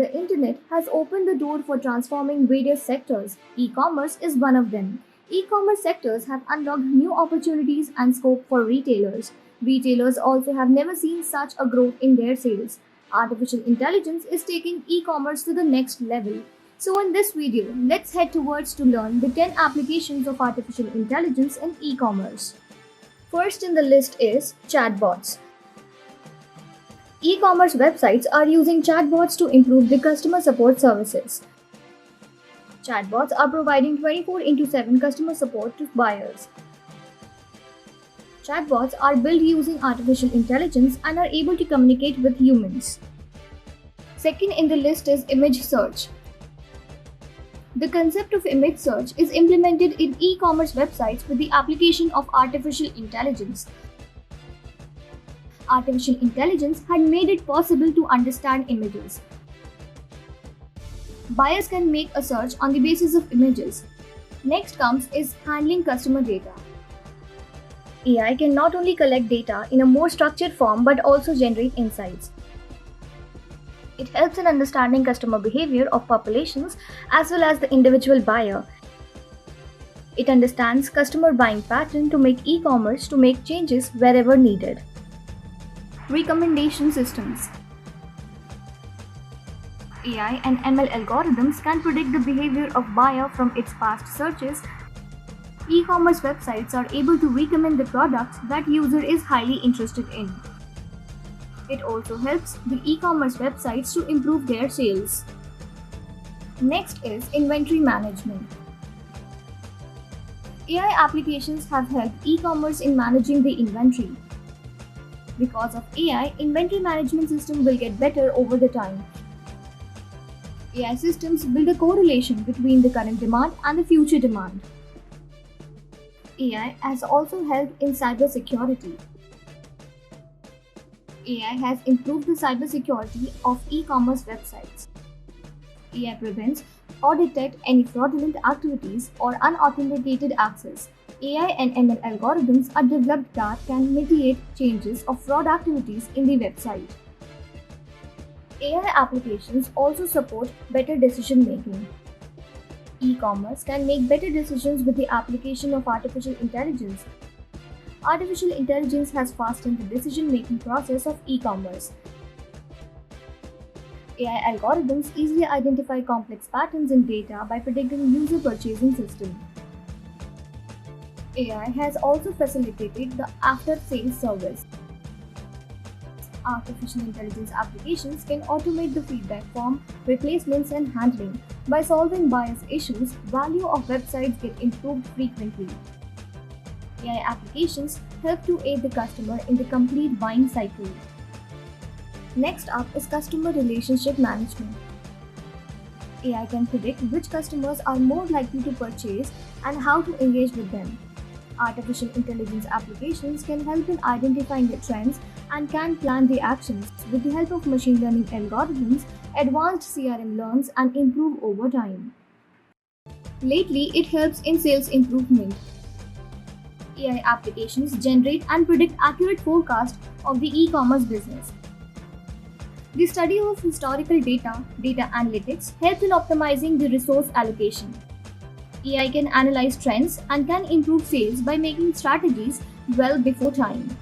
The internet has opened the door for transforming various sectors. E-commerce is one of them. E-commerce sectors have unlocked new opportunities and scope for retailers. Retailers also have never seen such a growth in their sales. Artificial intelligence is taking e-commerce to the next level. So in this video, let's head towards to learn the 10 applications of artificial intelligence in e-commerce. First in the list is chatbots. E-commerce websites are using chatbots to improve the customer support services. Chatbots are providing 24/7 customer support to buyers. Chatbots are built using artificial intelligence and are able to communicate with humans. Second in the list is image search. The concept of image search is implemented in e-commerce websites with the application of artificial intelligence. Artificial intelligence had made it possible to understand images. Buyers can make a search on the basis of images. Next comes is handling customer data. AI can not only collect data in a more structured form but also generate insights. It helps in understanding customer behavior of populations as well as the individual buyer. It understands customer buying pattern to make e-commerce to make changes wherever needed. Recommendation systems. AI and ML algorithms can predict the behavior of buyer from its past searches. E-commerce websites are able to recommend the products that user is highly interested in. It also helps the e-commerce websites to improve their sales. Next is inventory management. AI applications have helped e-commerce in managing the inventory. Because of AI, inventory management system will get better over the time. AI systems build a correlation between the current demand and the future demand. AI has also helped in cybersecurity. AI has improved the cybersecurity of e-commerce websites. AI prevents or detects any fraudulent activities or unauthenticated access. AI and ML algorithms are developed that can mitigate changes of fraud activities in the website. AI applications also support better decision making. E-commerce can make better decisions with the application of artificial intelligence. Artificial intelligence has fastened the decision-making process of e-commerce. AI algorithms easily identify complex patterns in data by predicting user purchasing system. AI has also facilitated the after-sales service. Artificial intelligence applications can automate the feedback form, replacements and handling. By solving bias issues, value of websites get improved frequently. AI applications help to aid the customer in the complete buying cycle. Next up is customer relationship management. AI can predict which customers are more likely to purchase and how to engage with them. Artificial intelligence applications can help in identifying the trends and can plan the actions. With the help of machine learning algorithms, advanced CRM learns and improve over time. Lately, it helps in sales improvement. AI applications generate and predict accurate forecasts of the e-commerce business. The study of historical data analytics helps in optimizing the resource allocation. AI can analyze trends and can improve sales by making strategies well before time.